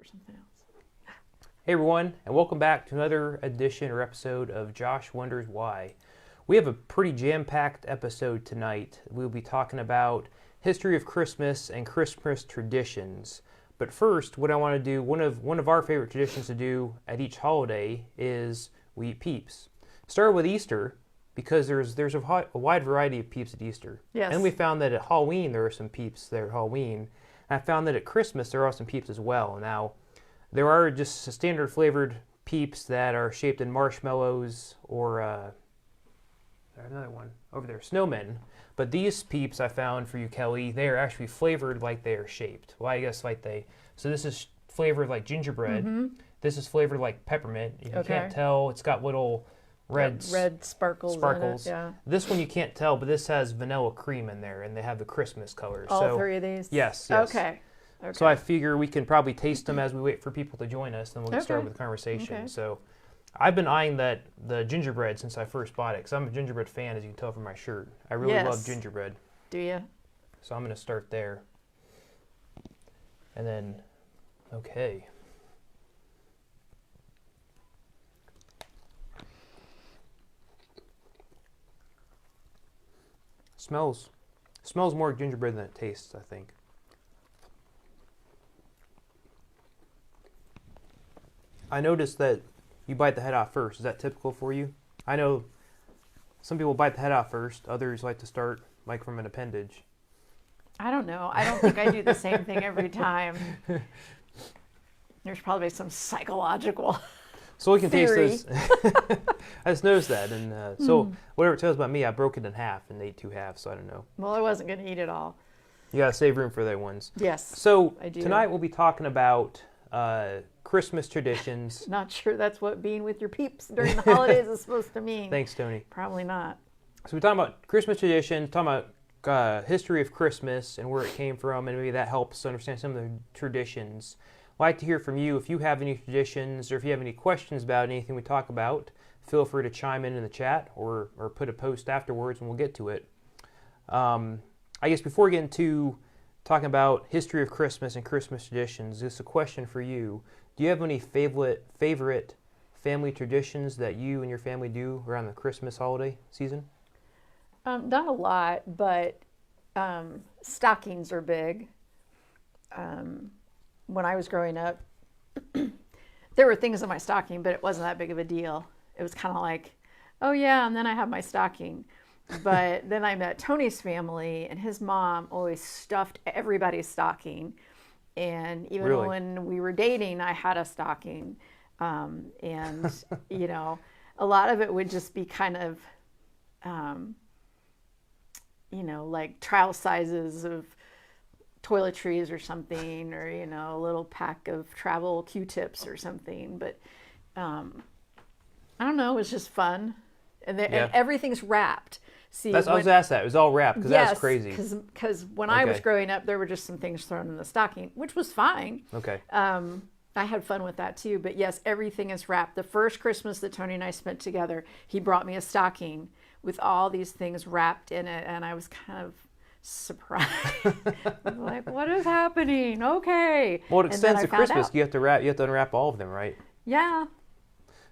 for something else. Hey everyone, and welcome back to another edition or episode of Josh Wonders Why. We have a pretty jam-packed episode tonight. We'll be talking about history of Christmas and Christmas traditions. But first, what I want to do, one of our favorite traditions to do at each holiday is we eat Peeps. Start with Easter, because there's a wide variety of Peeps at Easter. Yes. And we found that at Halloween there are some Peeps there at Halloween. And I found that at Christmas there are some Peeps as well. Now, there are just standard flavored Peeps that are shaped in marshmallows or there's another one over there, snowmen. But these Peeps I found for you, Kelly, they are actually flavored like they are shaped. Well, I guess like so this is flavored like gingerbread. Mm-hmm. This is flavored like peppermint. You can't tell. It's got little red sparkles. In it, yeah. This one you can't tell, but this has vanilla cream in there, and they have the Christmas colors. All three of these? Yes. Okay. So I figure we can probably taste them as we wait for people to join us, then we'll get started with the conversation. Okay. So I've been eyeing the gingerbread since I first bought it, because I'm a gingerbread fan, as you can tell from my shirt. I really love gingerbread. Do you? So I'm going to start there. And then, okay. Smells more gingerbread than it tastes, I think. I noticed that you bite the head off first. Is that typical for you? I know some people bite the head off first. Others like to start like from an appendage. I don't know. I don't think I do the same thing every time. There's probably some psychological so we can theory. Taste this. I just noticed that. And so whatever it tells about me, I broke it in half and ate two halves, so I don't know. Well, I wasn't going to eat it all. You got to save room for the other ones. Yes, So I do. Tonight we'll be talking about Christmas traditions. Not sure that's what being with your Peeps during the holidays is supposed to mean. Thanks, Tony. Probably not. So we're talking about Christmas traditions, talking about history of Christmas and where it came from, and maybe that helps understand some of the traditions. I'd like to hear from you. If you have any traditions or if you have any questions about anything we talk about, feel free to chime in the chat or put a post afterwards and we'll get to it. I guess before we get into talking about history of Christmas and Christmas traditions, this is a question for you. Do you have any favorite family traditions that you and your family do around the Christmas holiday season? Not a lot, but stockings are big. When I was growing up, there were things in my stocking, but it wasn't that big of a deal. It was kind of like, oh yeah, and then I have my stocking. But then I met Tony's family, and his mom always stuffed everybody's stocking. And even when we were dating, I had a stocking. And, you know, a lot of it would just be kind of, you know, like trial sizes of toiletries or something, or, you know, a little pack of travel Q-tips or something. But I don't know, it was just fun. And everything's wrapped. See, I was asked that. It was all wrapped because that's crazy. Because when I was growing up, there were just some things thrown in the stocking, which was fine. Okay. I had fun with that too. But yes, everything is wrapped. The first Christmas that Tony and I spent together, he brought me a stocking with all these things wrapped in it, and I was kind of surprised. Like, what is happening? Okay. Well, it extends to Christmas. You have to unwrap all of them, right? Yeah.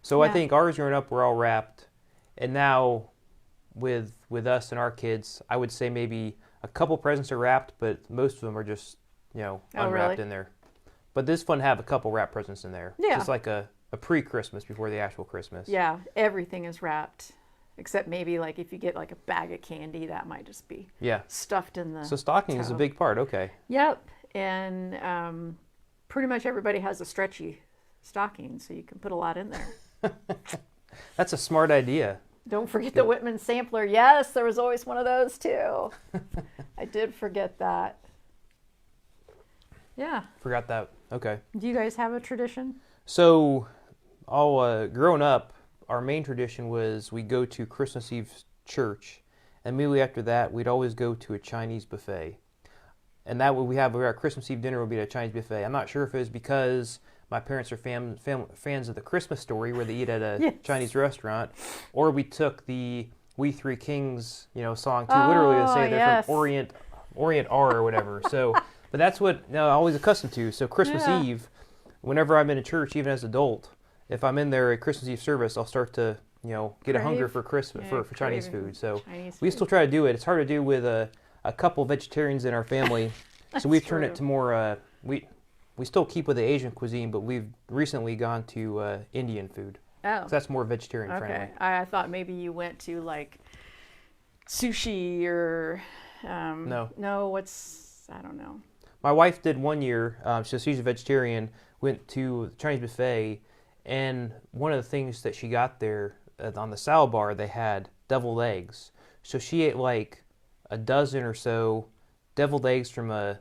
So I think ours growing up were all wrapped, and now with us and our kids, I would say maybe a couple presents are wrapped, but most of them are just, you know, unwrapped in there. But it's fun to have a couple wrapped presents in there. Yeah. Just like a pre-Christmas before the actual Christmas. Yeah, everything is wrapped. Except maybe like if you get like a bag of candy, that might just be stuffed in the So stocking is a big part, okay. Yep, and pretty much everybody has a stretchy stocking, so you can put a lot in there. That's a smart idea. Don't forget the Whitman sampler. Yes, there was always one of those too. I did forget that. Yeah. Forgot that. Okay. Do you guys have a tradition? So, growing up, our main tradition was we go to Christmas Eve church, and immediately after that, we'd always go to a Chinese buffet. And that would we have our Christmas Eve dinner would be at a Chinese buffet. I'm not sure if it was because my parents are fans of the Christmas Story, where they eat at a Chinese restaurant, or we took the We Three Kings, song too literally to say they're from Orient R or whatever. So, but that's what I was always accustomed to. So Christmas Eve, whenever I'm in a church, even as an adult, if I'm in there at Christmas Eve service, I'll start to, get a hunger for Christmas, for Chinese food. So we still try to do it. It's hard to do with a couple vegetarians in our family. So we've turned it to more, we still keep with the Asian cuisine, but we've recently gone to Indian food. Oh. So that's more vegetarian Okay. friendly. I thought maybe you went to like sushi or No. I don't know. My wife did one year, so she's a vegetarian, went to the Chinese buffet, and one of the things that she got there, on the salad bar, they had deviled eggs. So she ate like a dozen or so deviled eggs from a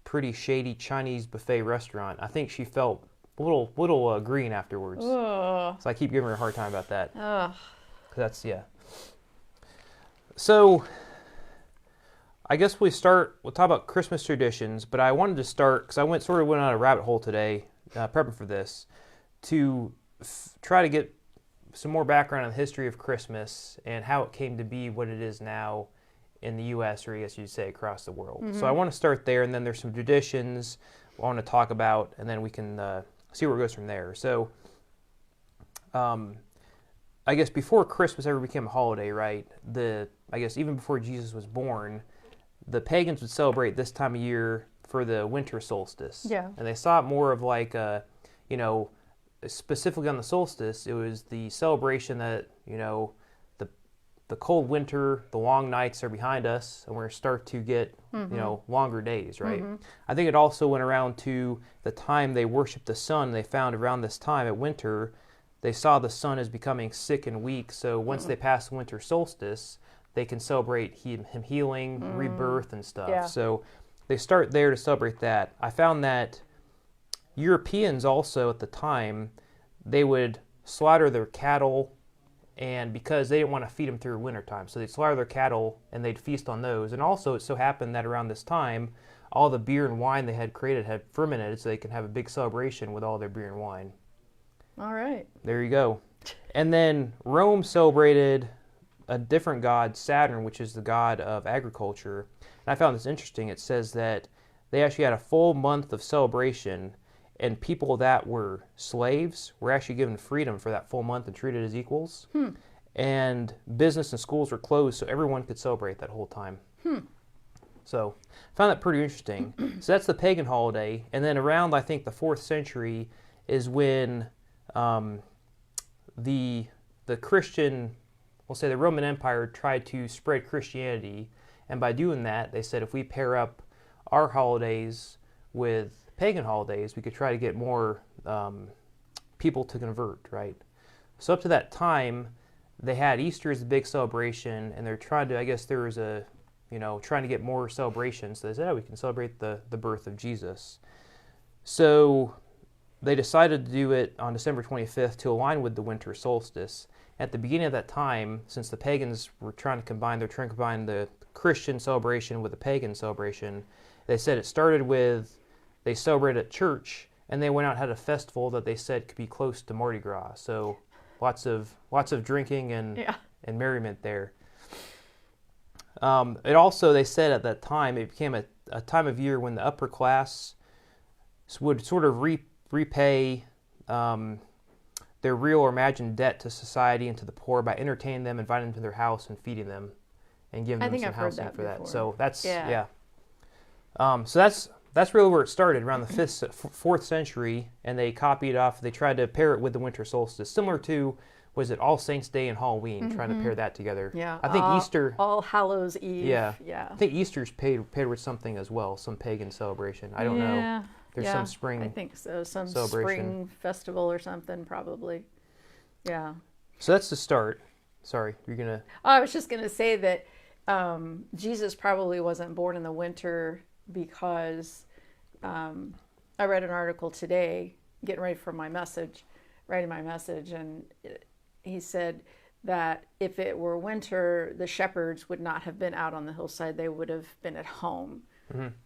pretty shady Chinese buffet restaurant. I think she felt a little green afterwards. Ugh. So I keep giving her a hard time about that. Ugh. 'Cause that's, yeah. So I guess we'll talk about Christmas traditions, but I wanted to start, because I went on a rabbit hole today, prepping for this, to try to get some more background on the history of Christmas and how it came to be what it is now in the U.S., or I guess you'd say across the world. So I want to start there, and then there's some traditions I want to talk about, and then we can see where it goes from there. So I guess before Christmas ever became a holiday, right, I guess even before Jesus was born, the pagans would celebrate this time of year for the winter solstice. Yeah. And they saw it more of like specifically on the solstice, it was the celebration that, the cold winter, the long nights are behind us, and we're going to start to get, longer days, right? I think it also went around to the time they worshiped the sun. They found around this time at winter, they saw the sun is becoming sick and weak. So once they pass the winter solstice, they can celebrate him healing, rebirth, and stuff. Yeah. So they start there to celebrate that. I found that Europeans also at the time, they would slaughter their cattle, and because they didn't want to feed them through wintertime, so they'd slaughter their cattle and they'd feast on those. And also it so happened that around this time, all the beer and wine they had created had fermented, so they can have a big celebration with all their beer and wine. All right. There you go. And then Rome celebrated a different god, Saturn, which is the god of agriculture. And I found this interesting. It says that they actually had a full month of celebration, and people that were slaves were actually given freedom for that full month and treated as equals. And business and schools were closed, so everyone could celebrate that whole time. So I found that pretty interesting. So that's the pagan holiday. And then around, I think, the 4th century is when the Christian, we'll say the Roman Empire, tried to spread Christianity. And by doing that, they said if we pair up our holidays with pagan holidays, we could try to get more people to convert, right? So up to that time, they had Easter as a big celebration, and they're trying to, I guess there was a, trying to get more celebrations. So they said, we can celebrate the birth of Jesus. So they decided to do it on December 25th to align with the winter solstice. At the beginning of that time, since the pagans were trying to combine the Christian celebration with the pagan celebration, they said it started with, they celebrated at church, and they went out and had a festival that they said could be close to Mardi Gras. So lots of drinking and merriment there. It also, they said at that time, it became a time of year when the upper class would sort of repay their real or imagined debt to society and to the poor by entertaining them, inviting them to their house, and feeding them, and giving them some housing for that. So that's so that's really where it started, around the 4th century, and they copied off. They tried to pair it with the winter solstice, similar to, was it All Saints' Day and Halloween, trying to pair that together. Yeah. I think Easter. All Hallows Eve. Yeah. Yeah. I think Easter's paired with something as well, some pagan celebration. I don't know. There's some spring. I think so. Some celebration. Spring festival or something, probably. Yeah. So that's the start. Sorry, you're gonna. I was just gonna say that Jesus probably wasn't born in the winter because I read an article today, getting ready for my message, writing my message, and he said that if it were winter, the shepherds would not have been out on the hillside. They would have been at home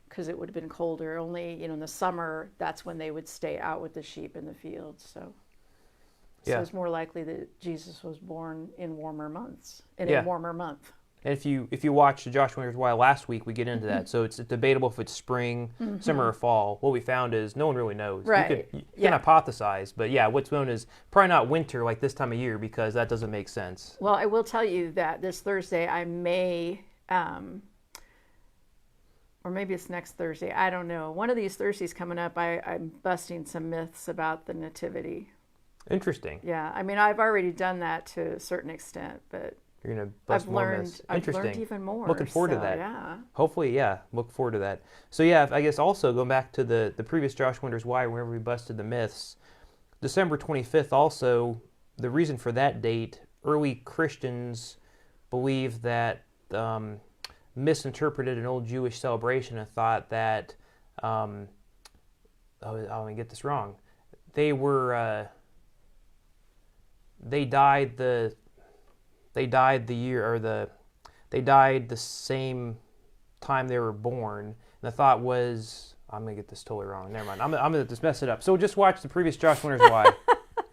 because it would have been colder. Only, in the summer, that's when they would stay out with the sheep in the fields. So it's more likely that Jesus was born in warmer months, in a warmer month. And if you watched Josh Wonders Why last week, we get into that. So it's debatable if it's spring, summer, or fall. What we found is no one really knows. Right. You can hypothesize, but yeah, what's known is probably not winter like this time of year because that doesn't make sense. Well, I will tell you that this Thursday I may, or maybe it's next Thursday. I don't know. One of these Thursdays coming up, I'm busting some myths about the nativity. Interesting. Yeah, I mean, I've already done that to a certain extent, but You're going to bust more myths. I've learned even more. Looking forward to that. Yeah. Hopefully, yeah. Look forward to that. So, yeah, I guess also going back to the previous Josh Wonders Why, wherever we busted the myths, December 25th also, the reason for that date, early Christians believed that misinterpreted an old Jewish celebration and thought that, I'm going to get this wrong, they were, they died the same time they were born. And the thought was, I'm gonna get this totally wrong. Never mind. I'm gonna just mess it up. So just watch the previous Josh Wonders Why.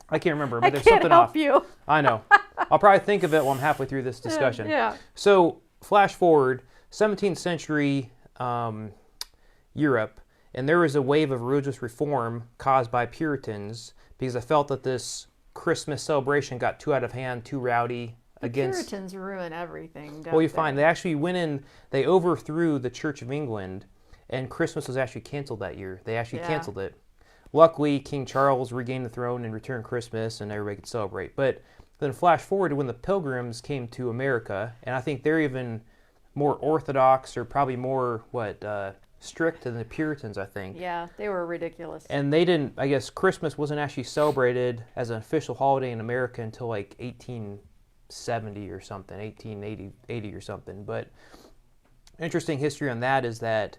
I can't remember, but there's something off. I can't help you. I know. I'll probably think of it while I'm halfway through this discussion. Yeah. So flash forward, 17th century Europe, and there was a wave of religious reform caused by Puritans because they felt that this Christmas celebration got too out of hand, too rowdy. The Puritans ruin everything, don't Well, you they? find they actually went in, they overthrew the Church of England, and Christmas was actually canceled that year. They actually canceled it. Luckily, King Charles regained the throne and returned Christmas, and everybody could celebrate. But then flash forward to when the Pilgrims came to America, and I think they're even more orthodox or probably more, strict than the Puritans, I think. Yeah, they were ridiculous. And they didn't, I guess Christmas wasn't actually celebrated as an official holiday in America until like 1870 or something, 1880 or something. But interesting history on that is that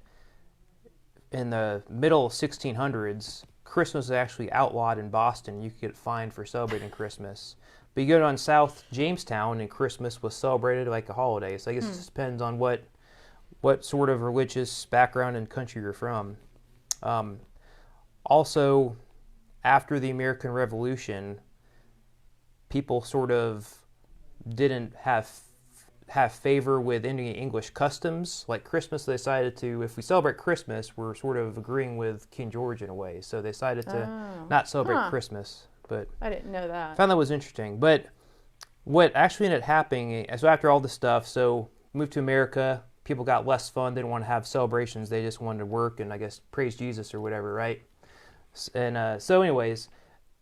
in the middle 1600s, Christmas was actually outlawed in Boston. You could get fined for celebrating Christmas. But you go down South Jamestown and Christmas was celebrated like a holiday. So I guess it just depends on what sort of religious background and country you're from. Also, after the American Revolution, people sort of didn't have favor with any English customs. Like Christmas, they decided to, if we celebrate Christmas, we're sort of agreeing with King George in a way. So they decided to not celebrate Christmas. But I didn't know that. I found that was interesting. But what actually ended up happening, so after all this stuff, so moved to America, people got less fun, didn't want to have celebrations, they just wanted to work and I guess praise Jesus or whatever, right? And so anyways,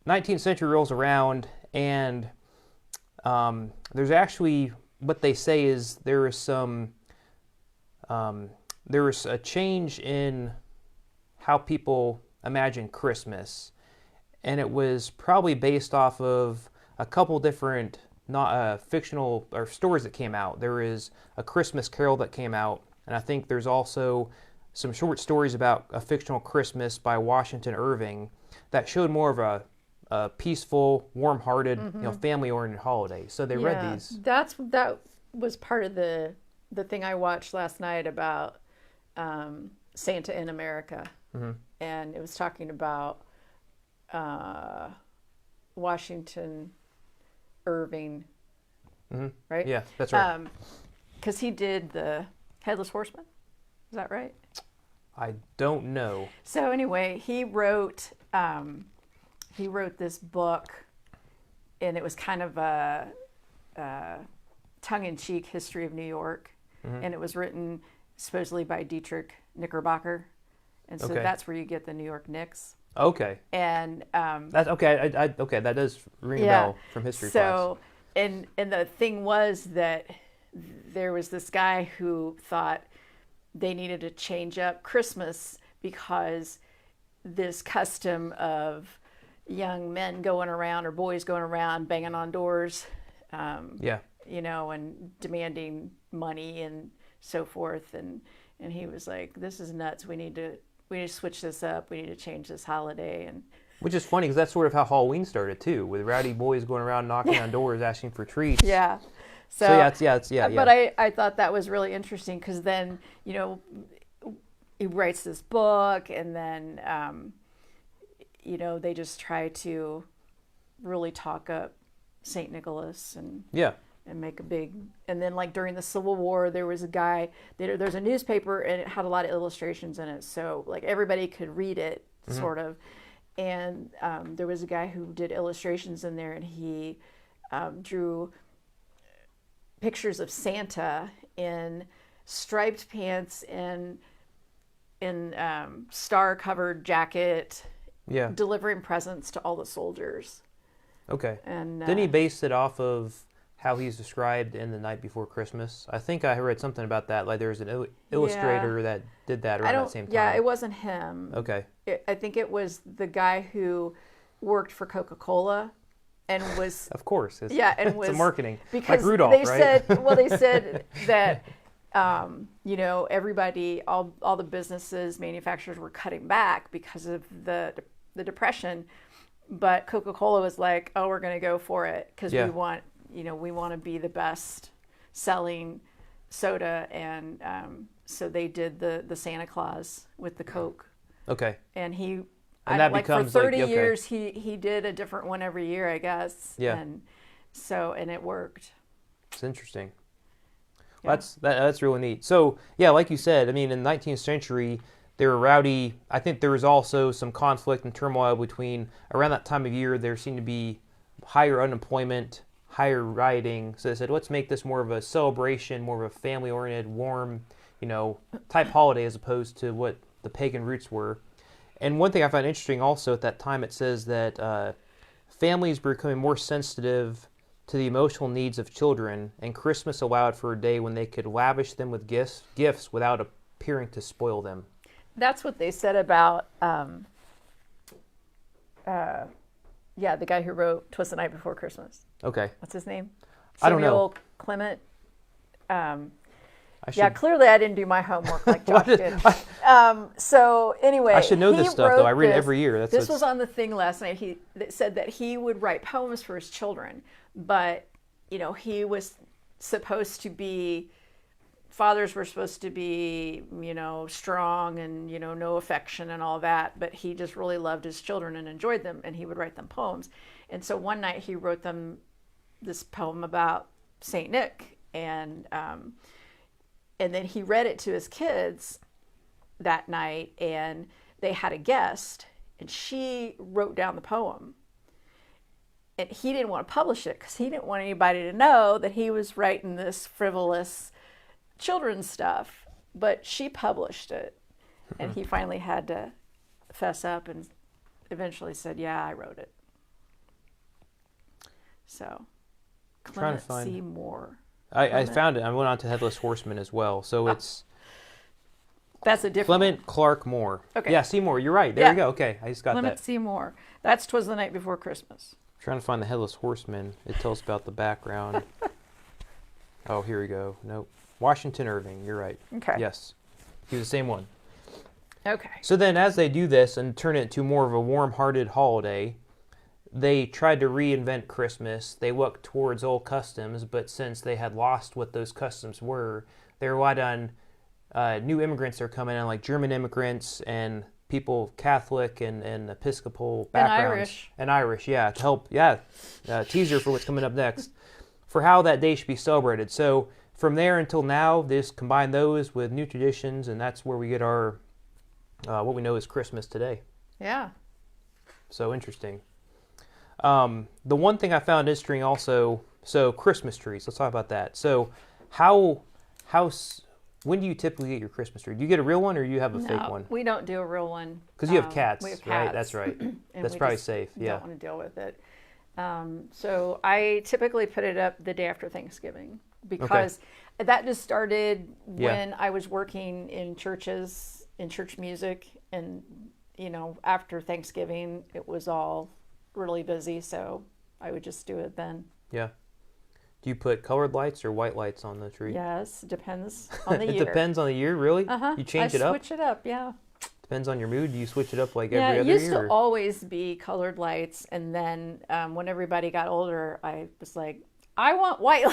19th century rolls around and there's actually, what they say is there was a change in how people imagine Christmas, and it was probably based off of a couple different fictional or stories that came out. There is a Christmas Carol that came out, and I think there's also some short stories about a fictional Christmas by Washington Irving that showed more of a peaceful, warm-hearted, family-oriented holiday. So they read these. That was part of the thing I watched last night about Santa in America, and it was talking about Washington Irving, right? Yeah, that's right. Because he did the Headless Horseman. Is that right? I don't know. So anyway, he wrote this book, and it was kind of a tongue-in-cheek history of New York, and it was written supposedly by Dietrich Knickerbocker, and so that's where you get the New York Knicks. Okay. And that's okay. Okay, that does ring a bell from history class. So, and the thing was that there was this guy who thought they needed to change up Christmas because this custom of young men going around or boys going around banging on doors, and demanding money and so forth, and he was like, "This is nuts. We need to switch this up. We need to change this holiday." And which is funny because that's sort of how Halloween started too, with rowdy boys going around knocking on doors asking for treats. Yeah. So yeah. But I thought that was really interesting because then he writes this book, and then they just try to really talk up Saint Nicholas and and make a big. And then like during the Civil War, there was a guy. There's a newspaper and it had a lot of illustrations in it, so like everybody could read it sort of. And there was a guy who did illustrations in there, and he drew pictures of Santa in striped pants and in star-covered jacket, Yeah. delivering presents to all the soldiers. Okay. And Didn't he base it off of how he's described in The Night Before Christmas? I think I read something about that. Like there was an illustrator that did that around that same time. Yeah, it wasn't him. Okay. I think it was the guy who worked for Coca-Cola and was Of course. It's, yeah, and it's was a marketing. because like Rudolph, they right? they said that you know, everybody, all the businesses, manufacturers were cutting back because of the depression, but Coca-Cola was like, oh, we're going to go for it because Yeah. we want to be the best selling soda, and so they did the Santa Claus with the Coke, Okay. and he. And that like becomes for 30 like, okay. years, he did a different one every year, I guess. Yeah. And it worked. It's interesting. Yeah. That's really neat. So yeah, like you said, I mean, in the 19th century, they were rowdy. I think there was also some conflict and turmoil between around that time of year. There seemed to be higher unemployment, higher rioting. So they said, let's make this more of a celebration, more of a family-oriented, warm, type holiday as opposed to what the pagan roots were. And one thing I found interesting also at that time, it says that families were becoming more sensitive to the emotional needs of children, and Christmas allowed for a day when they could lavish them with gifts without appearing to spoil them. That's what they said about, the guy who wrote "'Twas the Night Before Christmas." Okay. What's his name? I don't know. Samuel Clement. I should, Yeah, clearly I didn't do my homework like Why Josh did- did. So anyway, I should know he this stuff, though. I read it wrote every year. That's this what's- was on the thing last night. He said that he would write poems for his children, but he was supposed to be. Fathers were supposed to be, strong and, no affection and all that, but he just really loved his children and enjoyed them, and he would write them poems. And so one night he wrote them this poem about Saint Nick, and then he read it to his kids that night, and they had a guest, and she wrote down the poem. And he didn't want to publish it because he didn't want anybody to know that he was writing this frivolous children's stuff, but she published it, and he finally had to fess up and eventually said, yeah, I wrote it. So trying to Clement find- C. Moore. I found it. I went on to Headless Horseman as well. So it's That's a different Clement Clark Moore. Okay. Yeah, Seymour. You're right. There Yeah. you go. Okay, I just got Clement that. C. Moore. That's "'Twas the Night Before Christmas." Trying to find the Headless Horseman. It tells about the background. Oh, here we go. Nope. Washington Irving. You're right. Okay. Yes. He was the same one. Okay. So then as they do this and turn it into more of a warm-hearted holiday, they tried to reinvent Christmas. They looked towards old customs, but since they had lost what those customs were, they relied on new immigrants that are coming in, like German immigrants and people of Catholic and Episcopal backgrounds. And Irish, yeah, to help, teaser for what's coming up next, for how that day should be celebrated. So from there until now, they just combine those with new traditions, and that's where we get our, what we know as Christmas today. Yeah. So interesting. The one thing I found interesting also, so Christmas trees, let's talk about that. So when do you typically get your Christmas tree? Do you get a real one or do you have a fake one? We don't do a real one. Because you have cats, we have right? cats. That's right. And That's we probably just safe, yeah. Don't want to deal with it. So I typically put it up the day after Thanksgiving because that just started when I was working in churches, in church music, and after Thanksgiving it was all really busy, so I would just do it then. Yeah. Do you put colored lights or white lights on the tree? Yes, depends on the It year. depends on the year, really? Uh-huh. You change it up? Switch it up, yeah. Depends on your mood. Do you switch it up like Yeah, every it other used year? to always be colored lights, and then when everybody got older, I was like, I want white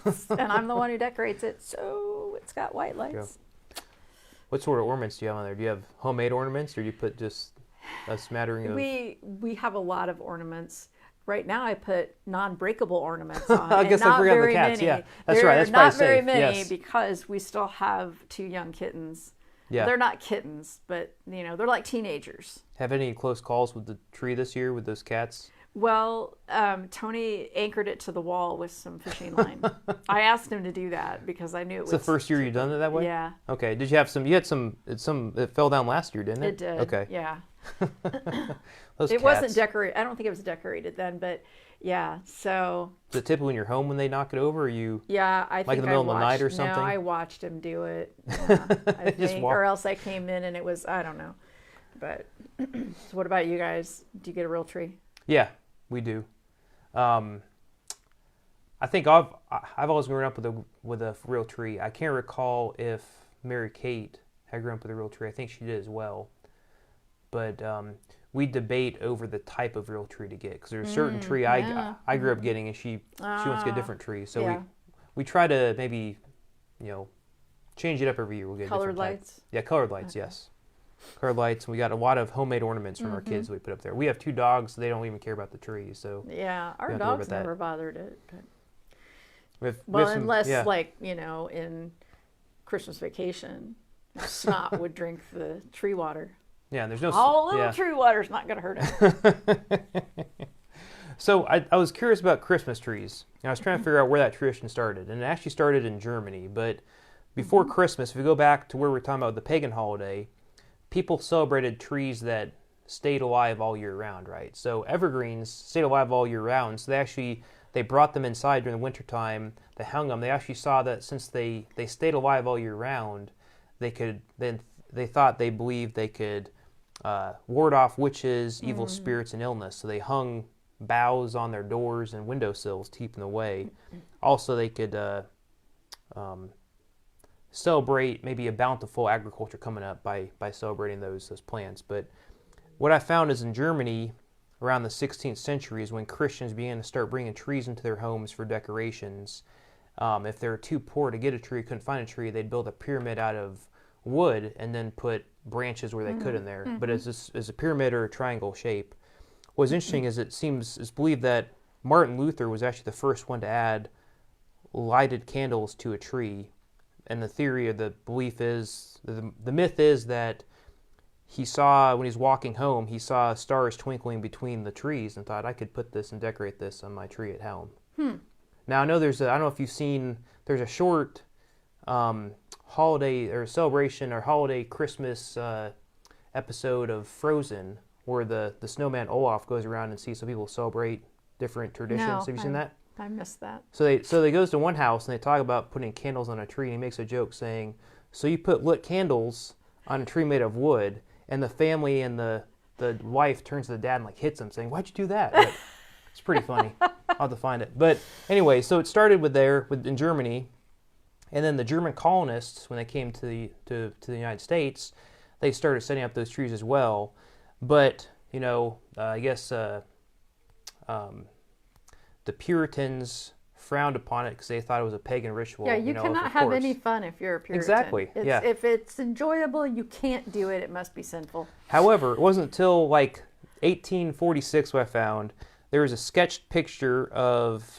lights, and I'm the one who decorates it, so it's got white lights. What sort of ornaments do you have on there? Do you have homemade ornaments, or do you put just a smattering of... We have a lot of ornaments. right now I put non-breakable ornaments on. I and guess I not forgot the very cats. many. Yeah, that's There right. are That's not probably very safe. many Yes. because we still have 2 young kittens. Yeah. They're not kittens, but they're like teenagers. Have any close calls with the tree this year with those cats? Well, Tony anchored it to the wall with some fishing line. I asked him to do that because I knew it was. It's the first year you've done it that way? Yeah. Okay. Did you have some? You had some. It fell down last year, didn't it? It did. Okay. Yeah. Those It cats. wasn't decorated. I don't think it was decorated then, but yeah. So. Is it typically when you're home when they knock it over, or you? Yeah, I think Like in the middle of the night or watched- something? No, I watched him do it. Yeah, I Just think, walk- or else I came in and it was I don't know. But so what about you guys? Do you get a real tree? Yeah, we do. I think I've always grown up with a real tree. I can't recall if Mary Kate had grown up with a real tree. I think she did as well. But we debate over the type of real tree to get because there's a certain tree yeah. I grew up getting, and she wants to get a different tree. So yeah. we try to maybe change it up every year. We'll get a Colored different type. lights. Yeah, colored lights. Yes, colored lights. And we got a lot of homemade ornaments from our kids we put up there. We have 2 dogs, so they don't even care about the trees. So Yeah, We our don't have to worry dogs about that. never bothered it. But, we have well, some- unless yeah. in Christmas vacation, Snot would drink the tree water. Yeah, there's no. All little yeah. tree water's not going to hurt him. So I was curious about Christmas trees. And I was trying to figure out where that tradition started, and it actually started in Germany. But before Christmas, if we go back to where we're talking about the pagan holiday, people celebrated trees that stayed alive all year round, right? So evergreens stayed alive all year round. So they brought them inside during the wintertime. They hung them. They actually saw that since they stayed alive all year round, they believed they could ward off witches, evil spirits, and illness. So they hung boughs on their doors and windowsills to keep them away. Also, they could celebrate maybe a bountiful agriculture coming up by celebrating those plants. But what I found is in Germany, around the 16th century, is when Christians began to start bringing trees into their homes for decorations. If they were too poor to get a tree, couldn't find a tree, they'd build a pyramid out of wood and then put branches where they could in there. But it's a pyramid or a triangle shape. What's interesting is it's believed that Martin Luther was actually the first one to add lighted candles to a tree. And the theory or the belief is, the myth is that he saw, when he was walking home, he saw stars twinkling between the trees and thought, I could put this and decorate this on my tree at home. Now, I know I don't know if you've seen, there's a short holiday or celebration or holiday Christmas episode of Frozen where the snowman Olaf goes around and sees some people celebrate different traditions. No, Have you seen that? I missed that. So they goes to one house and they talk about putting candles on a tree, and he makes a joke saying, so you put lit candles on a tree made of wood, and the family and the wife turns to the dad and hits him saying, why'd you do that? But it's pretty funny. I'll have to find it. But anyway, so it started in Germany, and then the German colonists, when they came to the United States, they started setting up those trees as well. But I guess the Puritans frowned upon it because they thought it was a pagan ritual. Yeah, you cannot have any fun if you're a Puritan. Exactly, yeah. If it's enjoyable, you can't do it. It must be sinful. However, it wasn't until 1846 what I found there was a sketched picture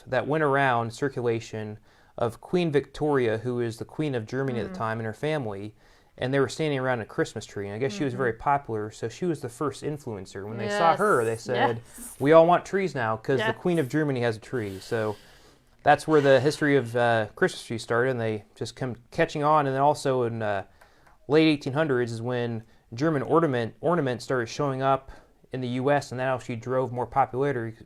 that went around circulation of Queen Victoria, who is the Queen of Germany at the time, and her family, and they were standing around a Christmas tree. And I guess she was very popular, so she was the first influencer. When they saw her, they said, we all want trees now because the Queen of Germany has a tree. So that's where the history of Christmas trees started, and they just come catching on. And then also in late 1800s is when German ornament started showing up in the U.S., and that actually drove more popularity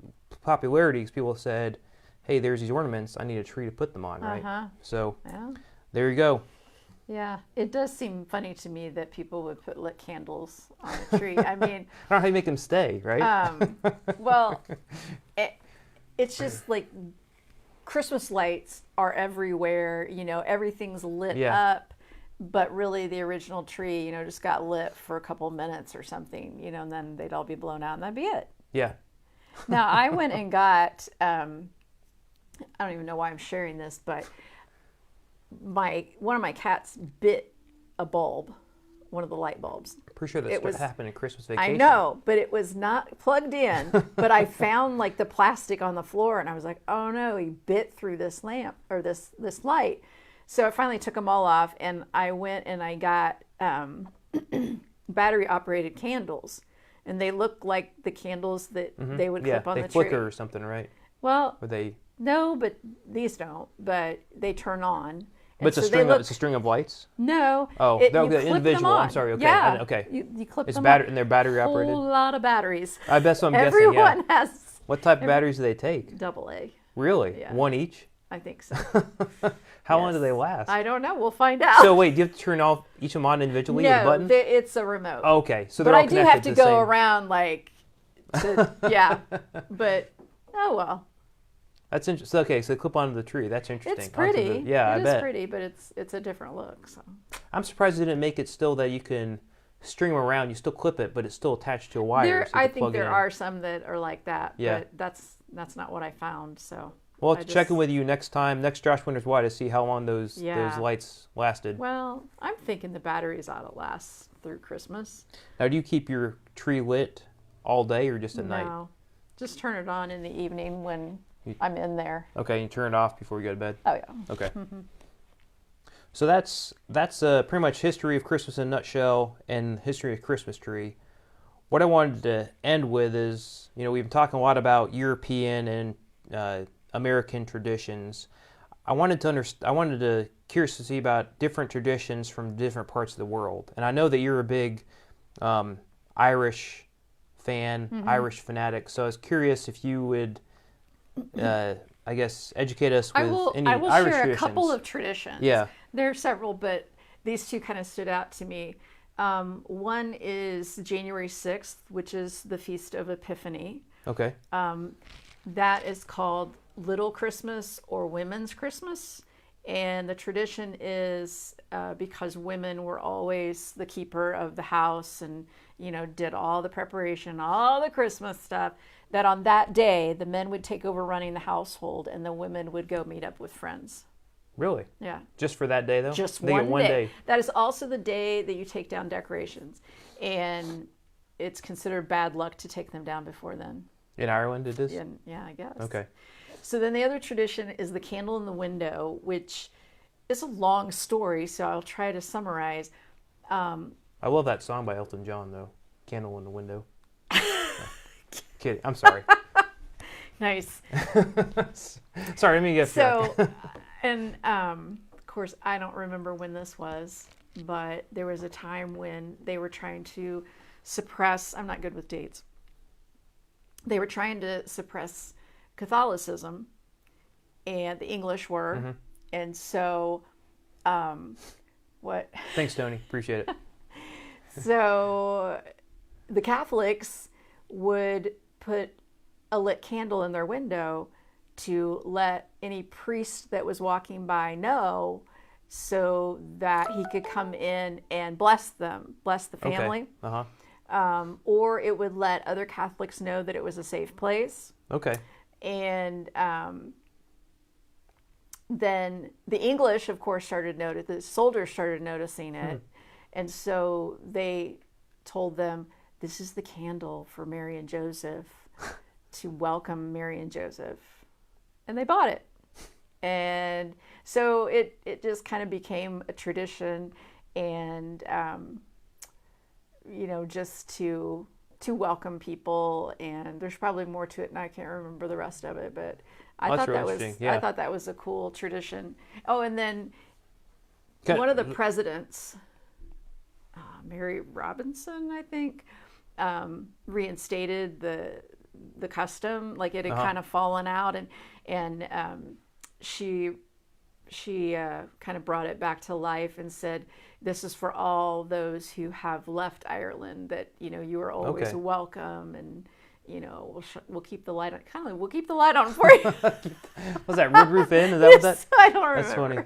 because people said, hey, there's these ornaments, I need a tree to put them on, right? So there you go. Yeah, it does seem funny to me that people would put lit candles on a tree. I mean, I don't know how you make them stay, right? Well, it's just like Christmas lights are everywhere. Everything's lit up, but really the original tree, just got lit for a couple minutes or something, and then they'd all be blown out and that'd be it. Yeah. Now, I went and got, I don't even know why I'm sharing this, but one of my cats bit a bulb one of the light bulbs. Pretty sure that's what happened in Christmas Vacation. I know, but it was not plugged in. But I found like the plastic on the floor, and I was like, oh no, he bit through this lamp or this light. So I finally took them all off, and I went and I got battery operated candles, and they look like the candles that they would clip on the tree. They flicker or something, right? Well, or they... no, but these don't. But they turn on. But it's it's a string of lights? No. Oh, the individual. I'm sorry. Okay. Yeah. Okay. You clip it's them on. And they're battery operated? A whole lot of batteries. That's what I'm Everyone guessing, yeah. has. What type of batteries do they take? AA. Really? Yeah. One each? I think so. How long do they last? I don't know. We'll find out. So wait, do you have to turn off each of them on individually with a button? No, it's a remote. Oh, okay. So they're but all I do connected have to the go same... around like, yeah. But, oh well. That's interesting. Okay, so they clip onto the tree. That's interesting. It's pretty. I bet. It is pretty, but it's a different look. So I'm surprised they didn't make it still that you can string them around. You still clip it, but it's still attached to a wire. I think there are some that are like that. Yeah. But that's not what I found. So. Well, I'll check in with you next Josh Winters Why, to see how long those lights lasted. Well, I'm thinking the batteries ought to last through Christmas. Now, do you keep your tree lit all day or just at night? No, just turn it on in the evening when I'm in there. Okay, you turn it off before you go to bed? Oh, yeah. Okay. So that's pretty much history of Christmas in a nutshell and history of Christmas tree. What I wanted to end with is, we've been talking a lot about European and American traditions. I wanted to curious to see about different traditions from different parts of the world. And I know that you're a big Irish fan, Irish fanatic. So I was curious if you would, I guess, educate us with any Irish traditions. I will share a couple of traditions. Yeah. There are several, but these two kind of stood out to me. One is January 6th, which is the Feast of Epiphany. Okay. That is called Little Christmas or Women's Christmas. And the tradition is because women were always the keeper of the house and, did all the preparation, all the Christmas stuff, that on that day, the men would take over running the household and the women would go meet up with friends. Really? Yeah. Just for that day, though? Just they get one day. That is also the day that you take down decorations. And it's considered bad luck to take them down before then. In Ireland it is? Yeah, I guess. Okay. So then the other tradition is the candle in the window, which is a long story, so I'll try to summarize. I love that song by Elton John, though. Candle in the Window. Kidding. I'm sorry. Nice. Sorry, let me get So, and of course, I don't remember when this was, but there was a time when they were trying to suppress, I'm not good with dates, they were trying to suppress Catholicism, and the English were, and so, what? Thanks, Tony. Appreciate it. So, the Catholics would put a lit candle in their window to let any priest that was walking by know, so that he could come in and bless them, bless the family. Okay. Or it would let other Catholics know that it was a safe place. Okay. And then the English, of course, the soldiers started noticing it. And so they told them, this is the candle for Mary and Joseph to welcome Mary and Joseph. And they bought it. And so it just kind of became a tradition, and just to welcome people. And there's probably more to it, and I can't remember the rest of it, but I thought that was a cool tradition. Oh, and then one of the presidents, Mary Robinson, I think, reinstated the custom. Like, it had kind of fallen out, and she kind of brought it back to life and said, this is for all those who have left Ireland, that you are always welcome, and we'll keep the light on. We'll keep the light on for you. Was that Red Roof Inn? Is that what that? I don't remember. That's funny.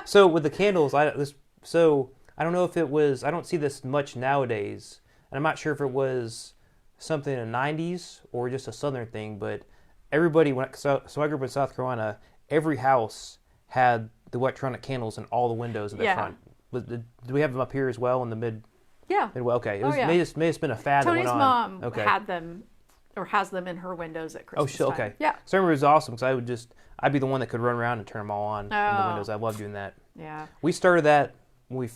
So with the candles, I don't know if it was. I don't see this much nowadays, and I'm not sure if it was something in the '90s or just a Southern thing. But everybody so I grew up in South Carolina. Every house had the electronic candles in all the windows in the front. Do we have them up here as well in the Yeah. Okay. It Oh, was yeah. may have been a fad that Tony's went on. mom Okay. had them, or has them in her windows at Christmas shit, time. okay. Yeah. So I remember it was awesome because I'd be the one that could run around and turn them all on in the Oh. windows. I love doing that. Yeah. We started that when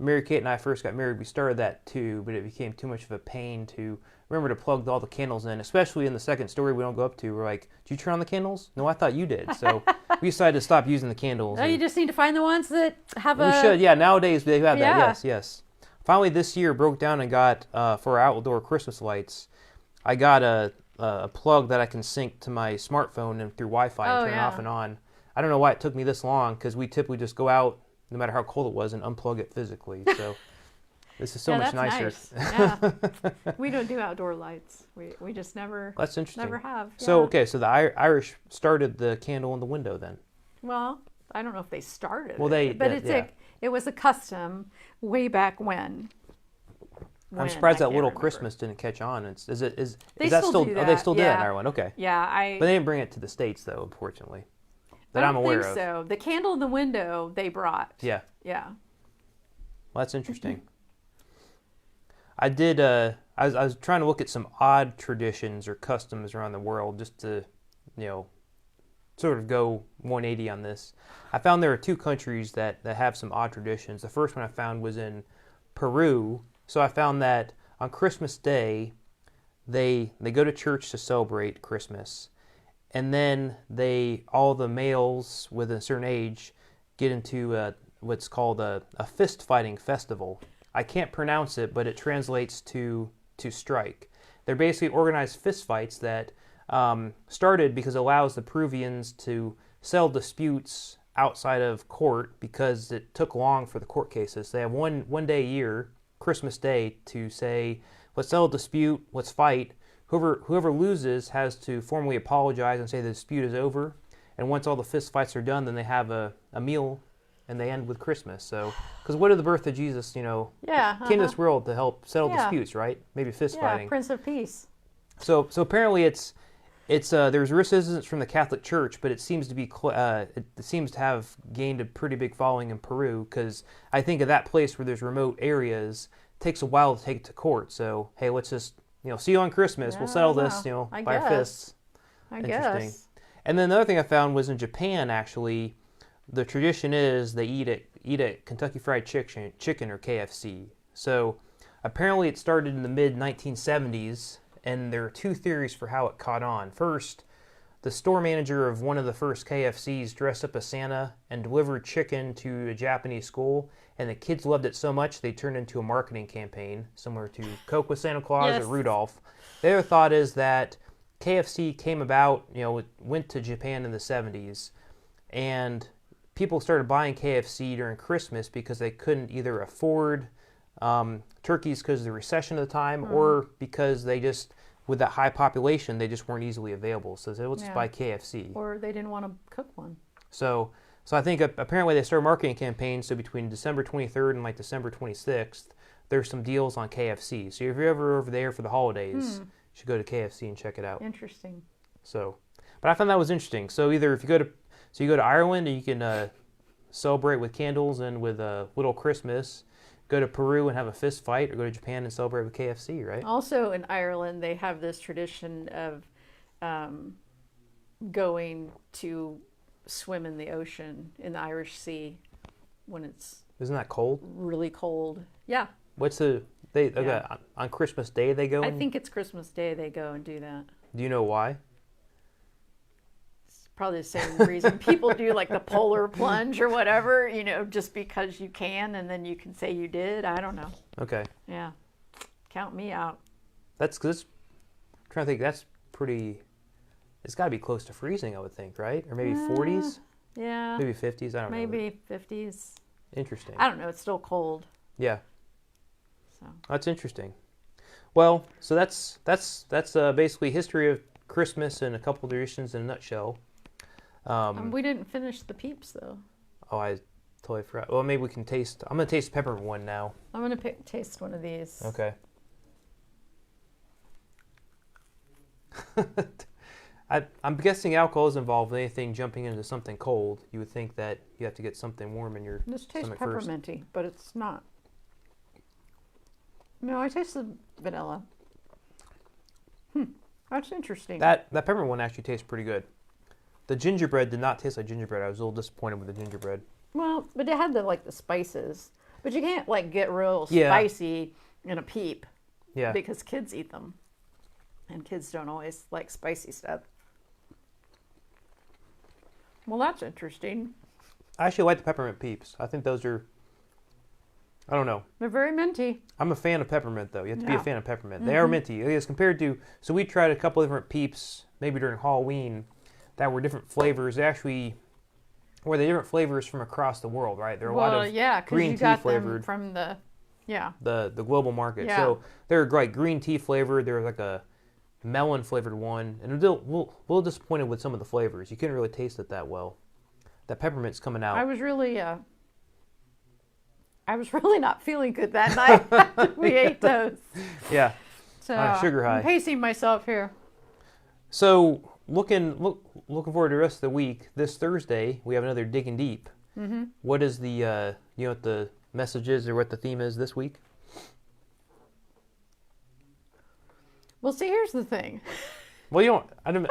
Mary Kate and I first got married. We started that too, but it became too much of a pain to remember to plug all the candles in, especially in the second story we don't go up to. We're like, did you turn on the candles? No, I thought you did. So we decided to stop using the candles. No, you just need to find the ones that have we should, yeah. Nowadays they have that. Yeah. Yes. Finally, this year broke down and got for our outdoor Christmas lights. I got a plug that I can sync to my smartphone and through Wi-Fi and turn it off and on. I don't know why it took me this long because we typically just go out, no matter how cold it was, and unplug it physically. So this is so much nicer. Nice. Yeah. We don't do outdoor lights. We just never. That's interesting. Never have. Yeah. So okay, so the Irish started the candle in the window then. Well, I don't know if they started. Well, it was a custom way back when. I'm surprised I that can't Little remember. Christmas didn't catch on. Is They that still do Oh, they that, still do that in yeah. Ireland? Okay. Yeah, But they didn't bring it to the States though, unfortunately. That I I'm don't aware think of. so. The candle in the window they brought. Yeah. Yeah. Well, that's interesting. I did. I was trying to look at some odd traditions or customs around the world, just to, sort of go 180 on this. I found there are two countries that have some odd traditions. The first one I found was in Peru. So I found that on Christmas Day, they go to church to celebrate Christmas, and then all the males with a certain age get into what's called a fist fighting festival. I can't pronounce it, but it translates to strike. They're basically organized fist fights that started because it allows the Peruvians to settle disputes outside of court because it took long for the court cases. They have one day a year, Christmas Day, to say, let's settle a dispute, let's fight. Whoever loses has to formally apologize and say the dispute is over. And once all the fist fights are done, then they have a meal and they end with Christmas. So, because what did the birth of Jesus, came to this world to help settle disputes, right? Maybe fist fighting. Prince of Peace. So apparently it's there's resistance from the Catholic Church, but it seems to be it seems to have gained a pretty big following in Peru, because I think of that place where there's remote areas, it takes a while to take it to court. So hey, let's just see you on Christmas. We'll settle this by our fists. I Interesting. guess. And then the other thing I found was in Japan, actually, the tradition is they eat a Kentucky Fried Chicken or KFC. So apparently it started in the mid 1970s. And there are two theories for how it caught on. First, the store manager of one of the first KFCs dressed up as Santa and delivered chicken to a Japanese school, and the kids loved it so much they turned into a marketing campaign, similar to Coke with Santa Claus Yes. or Rudolph. The other thought is that KFC came about, it went to Japan in the 70s, and people started buying KFC during Christmas because they couldn't either afford turkeys because of the recession at the time, or because they just, with that high population, they just weren't easily available. So they said, let's just buy KFC. Or they didn't want to cook one. So I think apparently they started marketing campaigns. So between December 23rd and December 26th, there's some deals on KFC. So if you're ever over there for the holidays, you should go to KFC and check it out. Interesting. So, but I found that was interesting. So either if you go to Ireland and you can celebrate with candles and with Little Christmas. Go to Peru and have a fist fight, or go to Japan and celebrate with KFC, right? Also in Ireland, they have this tradition of going to swim in the ocean, in the Irish Sea, when it's Isn't that cold? really cold. Yeah. On Christmas Day they go? I think it's Christmas Day they go and do that. Do you know why? Probably the same reason people do like the polar plunge or whatever, just because you can, and then you can say you did. I don't know. Okay. Yeah. Count me out. I'm trying to think, that's pretty, it's got to be close to freezing, I would think, right? Or maybe 40s? Yeah. Maybe 50s, I don't know. Maybe 50s. Interesting. I don't know. It's still cold. Yeah. So. That's interesting. Well, so that's basically history of Christmas and a couple of traditions in a nutshell. We didn't finish the Peeps, though. Oh, I totally forgot. Well, maybe we can taste. I'm going to taste the peppermint one now. I'm going to taste one of these. Okay. I'm guessing alcohol is involved with anything jumping into something cold. You would think that you have to get something warm in your This tastes stomach first. pepperminty, but it's not. No, I taste the vanilla. That's interesting. That peppermint one actually tastes pretty good. The gingerbread did not taste like gingerbread. I was a little disappointed with the gingerbread. Well, but it had the spices. But you can't get real Yeah. spicy in a Peep Yeah. because kids eat them. And kids don't always like spicy stuff. Well, that's interesting. I actually like the peppermint Peeps. I think those are, I don't know. They're very minty. I'm a fan of peppermint, though. You have to be a Yeah. fan of peppermint. They are minty. As compared to, so we tried a couple different Peeps, maybe during Halloween, that were different flavors. They actually were the different flavors from across the world, right? There are a lot of yeah, because green you tea got flavored. them from the global market. Yeah. So they're like green tea flavored. There was like a melon flavored one, and a little disappointed with some of the flavors. You couldn't really taste it that well. That peppermint's coming out. I was really not feeling good that night after we ate those. Yeah. So Sugar high. I'm pacing myself here. So looking forward to the rest of the week. This Thursday we have another Digging Deep. Mm-hmm. What is the what the message is or what the theme is this week? Well, see, here's the thing. Well, you don't. I need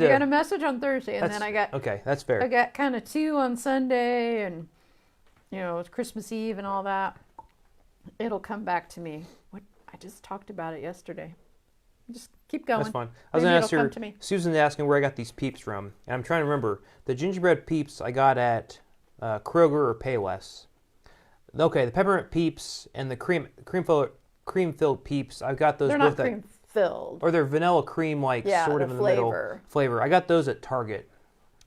I got a to. message on Thursday, and then I got Okay, that's fair. I got kind of 2 on Sunday, and it's Christmas Eve and all that. It'll come back to me. What I just talked about it yesterday. Just keep going. That's fine. I was Maybe going to ask it'll come her. to me. Susan's asking where I got these Peeps from, and I'm trying to remember. The gingerbread Peeps I got at Kroger or Payless. Okay, the peppermint Peeps and the cream-filled Peeps. I've got those. They're both not at- cream filled. Or they're vanilla cream, like sort the of in the flavor. middle flavor. I got those at Target.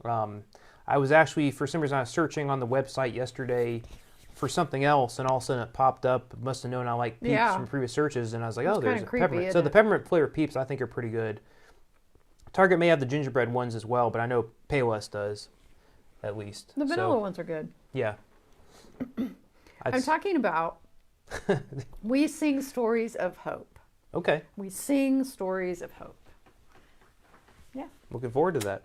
I was actually, for some reason, I was searching on the website yesterday for something else, and all of a sudden it popped up. Must have known I like Peeps Yeah. from previous searches, and I was like, It's oh, there's kinda a creepy, peppermint. So isn't the it? peppermint flavored Peeps I think are pretty good. Target may have the gingerbread ones as well, but I know Payless does, at least. The vanilla So, ones are good. yeah. I'm talking about we sing stories of hope. Okay, We sing stories of hope. looking forward to that.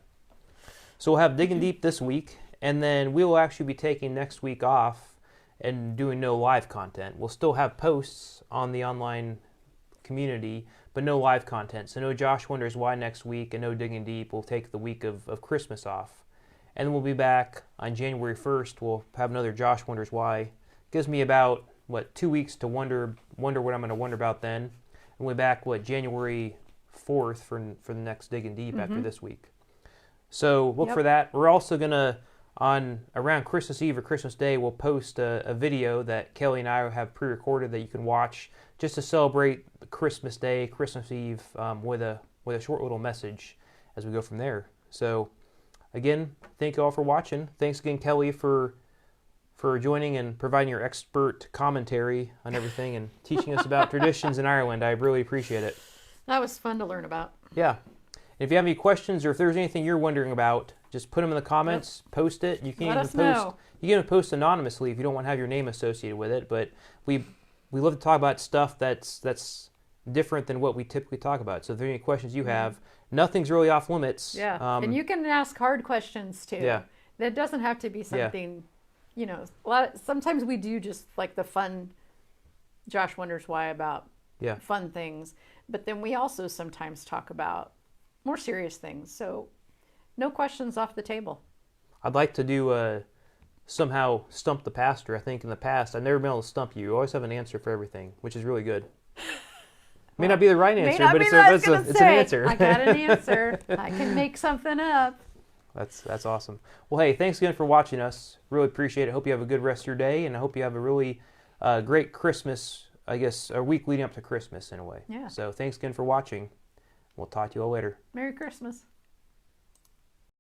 So we'll have Digging Deep this week, and then we will actually be taking next week off and doing no live content. We'll still have posts on the online community, but no live content. So no Josh Wonders Why next week, and no Digging Deep. We'll take the week of Christmas off. And then we'll be back on January 1st. We'll have another Josh Wonders Why. Gives me about, 2 weeks to wonder what I'm going to wonder about then. And we'll be back, January 4th for the next Digging Deep after this week. So look Yep. for that. We're also going to, around Christmas Eve or Christmas Day, we'll post a video that Kelly and I have pre-recorded that you can watch just to celebrate Christmas Day, Christmas Eve, with a short little message as we go from there. So again, thank you all for watching. Thanks again, Kelly, for joining and providing your expert commentary on everything and teaching us about traditions in Ireland. I really appreciate it. That was fun to learn about. Yeah. If you have any questions or if there's anything you're wondering about, just put them in the comments, post it. You can Let even us post know. you can even post anonymously if you don't want to have your name associated with it, but we love to talk about stuff that's different than what we typically talk about. So if there are any questions you have, nothing's really off limits. Yeah. And you can ask hard questions too. Yeah. That doesn't have to be something, sometimes we do just like the fun Josh Wonders Why about fun things. But then we also sometimes talk about more serious things. So no questions off the table. I'd like to do somehow stump the pastor. I think in the past I've never been able to stump you. You always have an answer for everything, which is really good. May not be the right answer, but it's an answer. I got an answer. I can make something up. That's awesome. Well, hey, thanks again for watching us. Really appreciate it. Hope you have a good rest of your day, and I hope you have a really great Christmas, I guess, a week leading up to Christmas in a way. Yeah. So thanks again for watching. We'll talk to you all later. Merry Christmas.